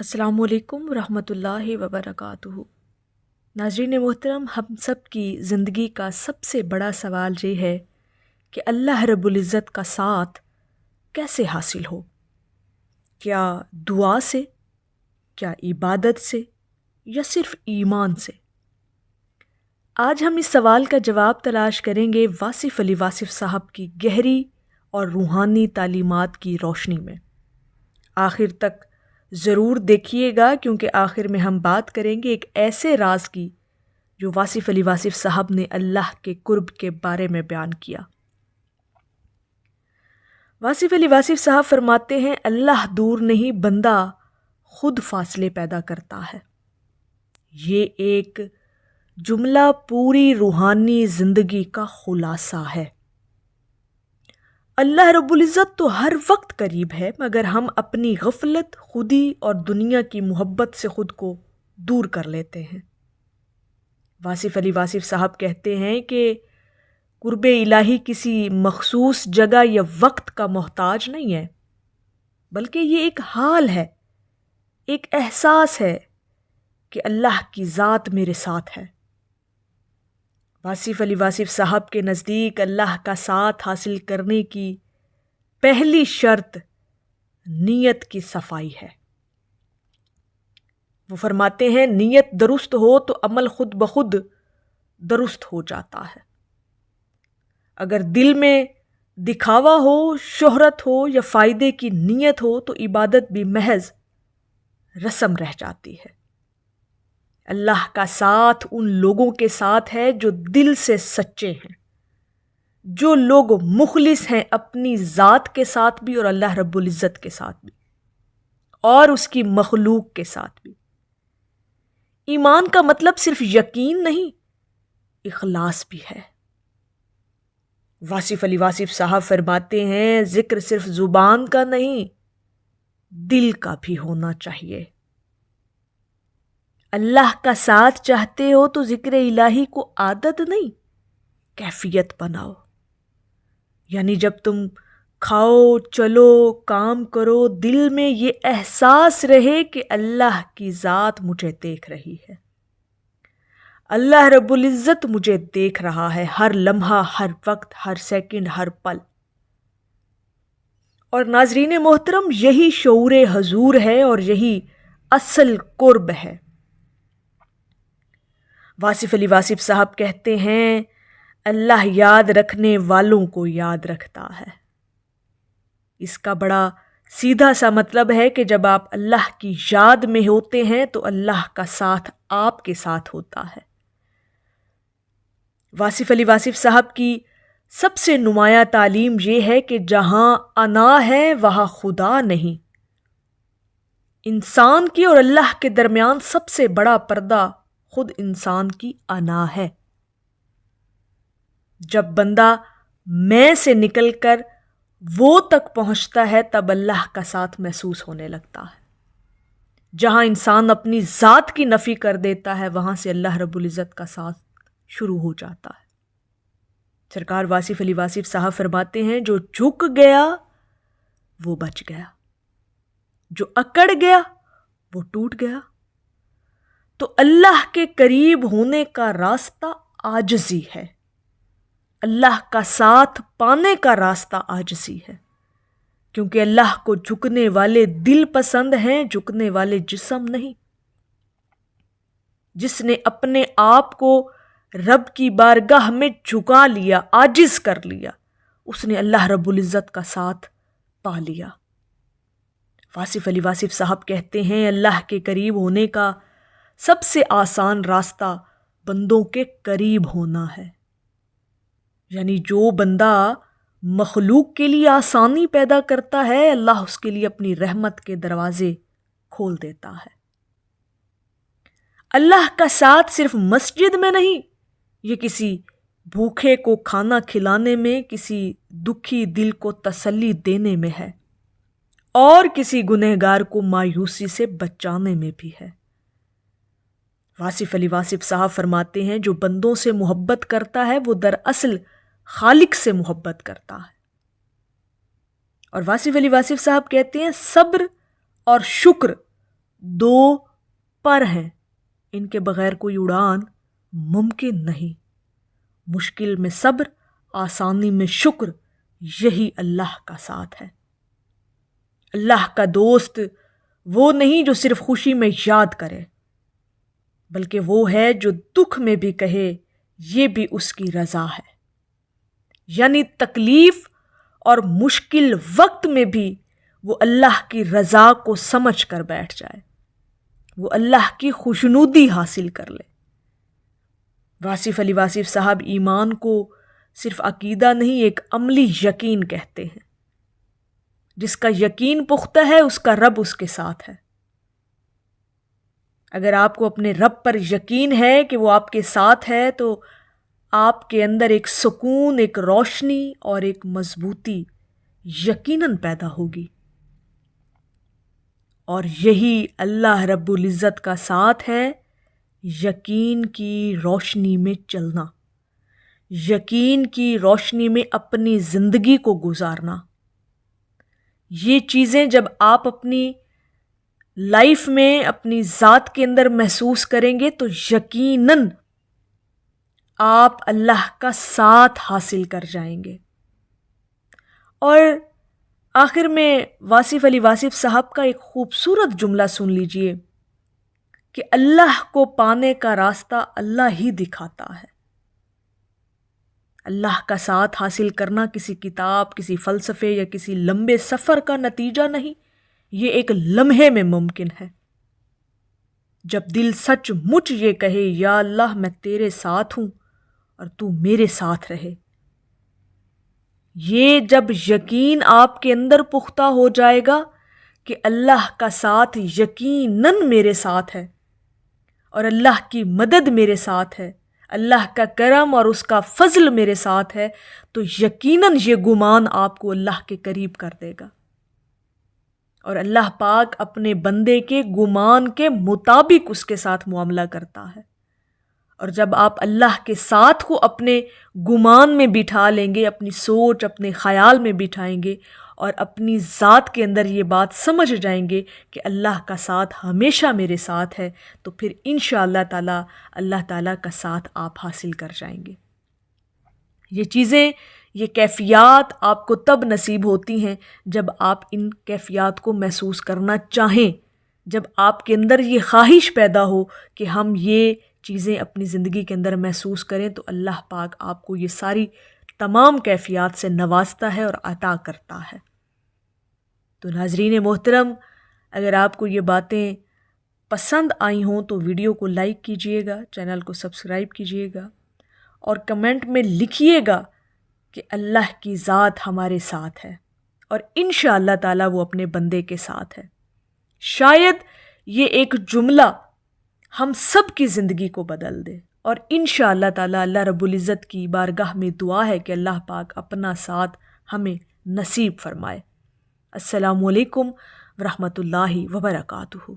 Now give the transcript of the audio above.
السلام علیکم ورحمۃ اللہ وبرکاتہ۔ ناظرین محترم، ہم سب کی زندگی کا سب سے بڑا سوال یہ ہے کہ اللہ رب العزت کا ساتھ کیسے حاصل ہو؟ کیا دعا سے، کیا عبادت سے، یا صرف ایمان سے؟ آج ہم اس سوال کا جواب تلاش کریں گے واصف علی واصف صاحب کی گہری اور روحانی تعلیمات کی روشنی میں۔ آخر تک ضرور دیکھیے گا، کیونکہ آخر میں ہم بات کریں گے ایک ایسے راز کی جو واصف علی واصف صاحب نے اللہ کے قرب کے بارے میں بیان کیا۔ واصف علی واصف صاحب فرماتے ہیں، اللہ دور نہیں، بندہ خود فاصلے پیدا کرتا ہے۔ یہ ایک جملہ پوری روحانی زندگی کا خلاصہ ہے۔ اللہ رب العزت تو ہر وقت قریب ہے، مگر ہم اپنی غفلت، خودی اور دنیا کی محبت سے خود کو دور کر لیتے ہیں۔ واصف علی واصف صاحب کہتے ہیں کہ قرب الہی کسی مخصوص جگہ یا وقت کا محتاج نہیں ہے، بلکہ یہ ایک حال ہے، ایک احساس ہے کہ اللہ کی ذات میرے ساتھ ہے۔ واصف علی واصف صاحب کے نزدیک اللہ کا ساتھ حاصل کرنے کی پہلی شرط نیت کی صفائی ہے۔ وہ فرماتے ہیں، نیت درست ہو تو عمل خود بخود درست ہو جاتا ہے۔ اگر دل میں دکھاوا ہو، شہرت ہو یا فائدے کی نیت ہو تو عبادت بھی محض رسم رہ جاتی ہے۔ اللہ کا ساتھ ان لوگوں کے ساتھ ہے جو دل سے سچے ہیں، جو لوگ مخلص ہیں اپنی ذات کے ساتھ بھی اور اللہ رب العزت کے ساتھ بھی اور اس کی مخلوق کے ساتھ بھی۔ ایمان کا مطلب صرف یقین نہیں، اخلاص بھی ہے۔ واصف علی واصف صاحب فرماتے ہیں، ذکر صرف زبان کا نہیں، دل کا بھی ہونا چاہیے۔ اللہ کا ساتھ چاہتے ہو تو ذکر الہی کو عادت نہیں، کیفیت بناؤ۔ یعنی جب تم کھاؤ، چلو، کام کرو، دل میں یہ احساس رہے کہ اللہ کی ذات مجھے دیکھ رہی ہے، اللہ رب العزت مجھے دیکھ رہا ہے، ہر لمحہ، ہر وقت، ہر سیکنڈ، ہر پل۔ اور ناظرین محترم، یہی شعور حضور ہے اور یہی اصل قرب ہے۔ واصف علی واصف صاحب کہتے ہیں، اللہ یاد رکھنے والوں کو یاد رکھتا ہے۔ اس کا بڑا سیدھا سا مطلب ہے کہ جب آپ اللہ کی یاد میں ہوتے ہیں تو اللہ کا ساتھ آپ کے ساتھ ہوتا ہے۔ واصف علی واصف صاحب کی سب سے نمایاں تعلیم یہ ہے کہ جہاں انا ہے وہاں خدا نہیں۔ انسان کی اور اللہ کے درمیان سب سے بڑا پردہ خود انسان کی انا ہے۔ جب بندہ میں سے نکل کر وہ تک پہنچتا ہے تب اللہ کا ساتھ محسوس ہونے لگتا ہے۔ جہاں انسان اپنی ذات کی نفی کر دیتا ہے وہاں سے اللہ رب العزت کا ساتھ شروع ہو جاتا ہے۔ سرکار واصف علی واصف صاحب فرماتے ہیں، جو جھک گیا وہ بچ گیا، جو اکڑ گیا وہ ٹوٹ گیا۔ تو اللہ کے قریب ہونے کا راستہ عاجزی ہے، اللہ کا ساتھ پانے کا راستہ عاجزی ہے، کیونکہ اللہ کو جھکنے والے دل پسند ہیں، جھکنے والے جسم نہیں۔ جس نے اپنے آپ کو رب کی بارگاہ میں جھکا لیا، عاجز کر لیا، اس نے اللہ رب العزت کا ساتھ پا لیا۔ واصف علی واصف صاحب کہتے ہیں، اللہ کے قریب ہونے کا سب سے آسان راستہ بندوں کے قریب ہونا ہے۔ یعنی جو بندہ مخلوق کے لیے آسانی پیدا کرتا ہے، اللہ اس کے لیے اپنی رحمت کے دروازے کھول دیتا ہے۔ اللہ کا ساتھ صرف مسجد میں نہیں، یہ کسی بھوکے کو کھانا کھلانے میں، کسی دکھی دل کو تسلی دینے میں ہے، اور کسی گنہگار کو مایوسی سے بچانے میں بھی ہے۔ واصف علی واصف صاحب فرماتے ہیں، جو بندوں سے محبت کرتا ہے وہ دراصل خالق سے محبت کرتا ہے۔ اور واصف علی واصف صاحب کہتے ہیں، صبر اور شکر دو پر ہیں، ان کے بغیر کوئی اڑان ممکن نہیں۔ مشکل میں صبر، آسانی میں شکر، یہی اللہ کا ساتھ ہے۔ اللہ کا دوست وہ نہیں جو صرف خوشی میں یاد کرے، بلکہ وہ ہے جو دکھ میں بھی کہے یہ بھی اس کی رضا ہے۔ یعنی تکلیف اور مشکل وقت میں بھی وہ اللہ کی رضا کو سمجھ کر بیٹھ جائے، وہ اللہ کی خوشنودی حاصل کر لے۔ واصف علی واصف صاحب ایمان کو صرف عقیدہ نہیں، ایک عملی یقین کہتے ہیں۔ جس کا یقین پختہ ہے اس کا رب اس کے ساتھ ہے۔ اگر آپ کو اپنے رب پر یقین ہے کہ وہ آپ کے ساتھ ہے تو آپ کے اندر ایک سکون، ایک روشنی اور ایک مضبوطی یقیناً پیدا ہوگی، اور یہی اللہ رب العزت کا ساتھ ہے، یقین کی روشنی میں چلنا، یقین کی روشنی میں اپنی زندگی کو گزارنا۔ یہ چیزیں جب آپ اپنی لائف میں اپنی ذات کے اندر محسوس کریں گے تو یقیناً آپ اللہ کا ساتھ حاصل کر جائیں گے۔ اور آخر میں واصف علی واصف صاحب کا ایک خوبصورت جملہ سن لیجئے کہ اللہ کو پانے کا راستہ اللہ ہی دکھاتا ہے۔ اللہ کا ساتھ حاصل کرنا کسی کتاب، کسی فلسفے یا کسی لمبے سفر کا نتیجہ نہیں، یہ ایک لمحے میں ممکن ہے۔ جب دل سچ مچ یہ کہے یا اللہ میں تیرے ساتھ ہوں اور تو میرے ساتھ رہے، یہ جب یقین آپ کے اندر پختہ ہو جائے گا کہ اللہ کا ساتھ یقیناً میرے ساتھ ہے اور اللہ کی مدد میرے ساتھ ہے، اللہ کا کرم اور اس کا فضل میرے ساتھ ہے، تو یقیناً یہ گمان آپ کو اللہ کے قریب کر دے گا۔ اور اللہ پاک اپنے بندے کے گمان کے مطابق اس کے ساتھ معاملہ کرتا ہے۔ اور جب آپ اللہ کے ساتھ کو اپنے گمان میں بٹھا لیں گے، اپنی سوچ، اپنے خیال میں بٹھائیں گے اور اپنی ذات کے اندر یہ بات سمجھ جائیں گے کہ اللہ کا ساتھ ہمیشہ میرے ساتھ ہے، تو پھر انشاءاللہ تعالی اللہ تعالیٰ کا ساتھ آپ حاصل کر جائیں گے۔ یہ چیزیں، یہ کیفیات آپ کو تب نصیب ہوتی ہیں جب آپ ان کیفیات کو محسوس کرنا چاہیں، جب آپ کے اندر یہ خواہش پیدا ہو کہ ہم یہ چیزیں اپنی زندگی کے اندر محسوس کریں، تو اللہ پاک آپ کو یہ ساری تمام کیفیات سے نوازتا ہے اور عطا کرتا ہے۔ تو ناظرین محترم، اگر آپ کو یہ باتیں پسند آئی ہوں تو ویڈیو کو لائک کیجئے گا، چینل کو سبسکرائب کیجئے گا اور کمنٹ میں لکھیے گا کہ اللہ کی ذات ہمارے ساتھ ہے اور انشاءاللہ تعالی وہ اپنے بندے کے ساتھ ہے۔ شاید یہ ایک جملہ ہم سب کی زندگی کو بدل دے، اور انشاءاللہ تعالی اللہ رب العزت کی بارگاہ میں دعا ہے کہ اللہ پاک اپنا ساتھ ہمیں نصیب فرمائے۔ السلام علیکم ورحمۃ اللہ وبرکاتہ۔